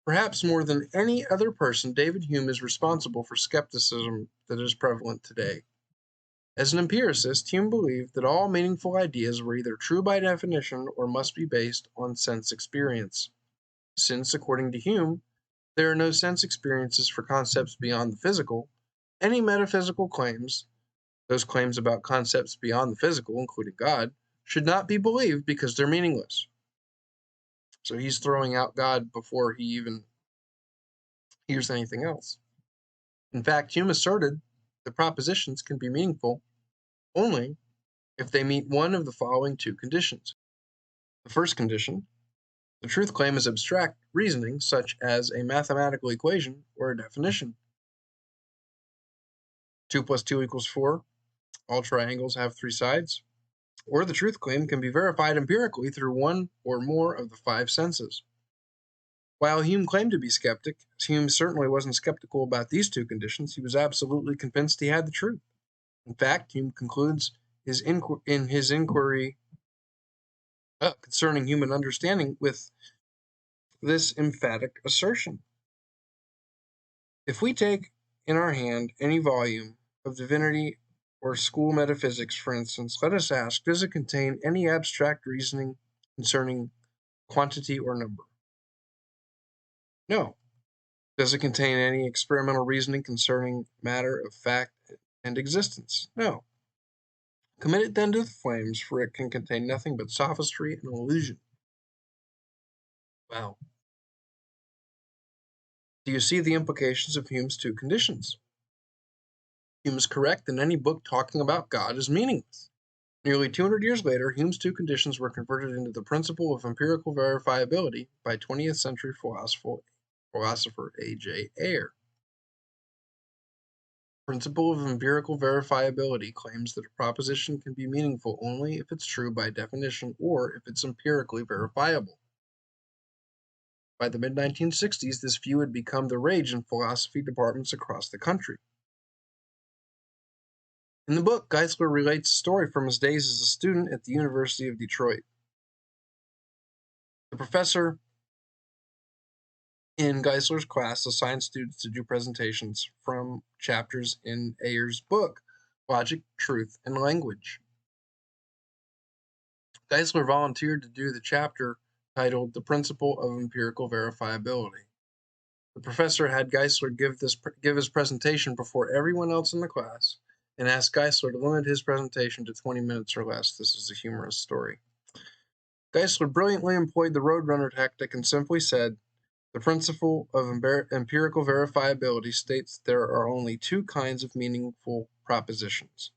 Perhaps more than any other person, David Hume is responsible for skepticism that is prevalent today. As an empiricist, Hume believed that all meaningful ideas were either true by definition or must be based on sense experience. Since, according to Hume, there are no sense experiences for concepts beyond the physical, any metaphysical claims, those claims about concepts beyond the physical, including God, should not be believed because they're meaningless. So he's throwing out God before he even hears anything else. In fact, Hume asserted that propositions can be meaningful only if they meet one of the following two conditions. The first condition, the truth claim is abstract reasoning, such as a mathematical equation or a definition. 2 plus 2 equals 4. All triangles have 3 sides. Or the truth claim can be verified empirically through one or more of the 5 senses. While Hume claimed to be skeptic, Hume certainly wasn't skeptical about these two conditions. He was absolutely convinced he had the truth. In fact, Hume concludes in his inquiry concerning human understanding with this emphatic assertion. If we take in our hand any volume of divinity or school metaphysics, for instance, let us ask, does it contain any abstract reasoning concerning quantity or number? No. Does it contain any experimental reasoning concerning matter of fact and existence? No. Commit it then to the flames, for it can contain nothing but sophistry and illusion. Wow. Do you see the implications of Hume's two conditions? Hume is correct that any book talking about God is meaningless. Nearly 200 years later, Hume's two conditions were converted into the principle of empirical verifiability by 20th century philosopher A.J. Ayer. The principle of empirical verifiability claims that a proposition can be meaningful only if it's true by definition or if it's empirically verifiable. By the mid-1960s, this view had become the rage in philosophy departments across the country. In the book, Geisler relates a story from his days as a student at the University of Detroit. The professor in Geisler's class assigned students to do presentations from chapters in Ayer's book, Logic, Truth, and Language. Geisler volunteered to do the chapter titled The Principle of Empirical Verifiability. The professor had Geisler give his presentation before everyone else in the class and asked Geisler to limit his presentation to 20 minutes or less. This is a humorous story. Geisler brilliantly employed the roadrunner tactic and simply said, the principle of empirical verifiability states there are only two kinds of meaningful propositions.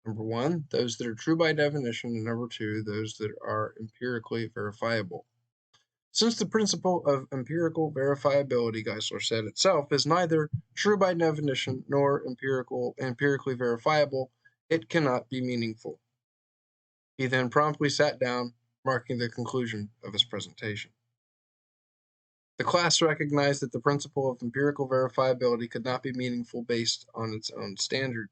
Number one, those that are true by definition, and number two, those that are empirically verifiable. Since the principle of empirical verifiability, Geisler said itself, is neither true by definition nor empirically verifiable, it cannot be meaningful. He then promptly sat down, marking the conclusion of his presentation. The class recognized that the principle of empirical verifiability could not be meaningful based on its own standard.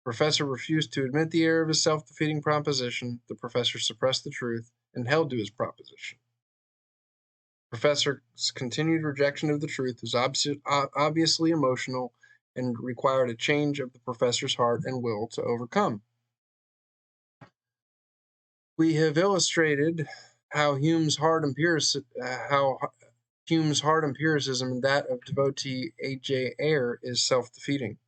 The professor refused to admit the error of his self-defeating proposition. The professor suppressed the truth and held to his proposition. The professor's continued rejection of the truth was obviously emotional and required a change of the professor's heart and will to overcome. We have illustrated how Hume's hard empiricism and that of devotee A.J. Ayer is self-defeating.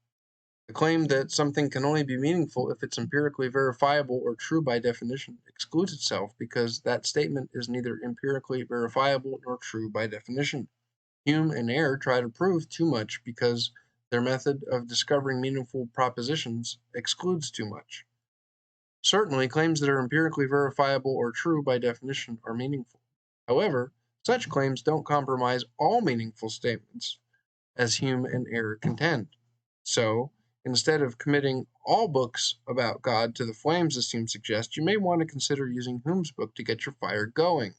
The claim that something can only be meaningful if it's empirically verifiable or true by definition excludes itself because that statement is neither empirically verifiable nor true by definition. Hume and Ayer try to prove too much because their method of discovering meaningful propositions excludes too much. Certainly, claims that are empirically verifiable or true by definition are meaningful. However, such claims don't compromise all meaningful statements, as Hume and Ayer contend. So, instead of committing all books about God to the flames, as Hume suggests, you may want to consider using Hume's book to get your fire going.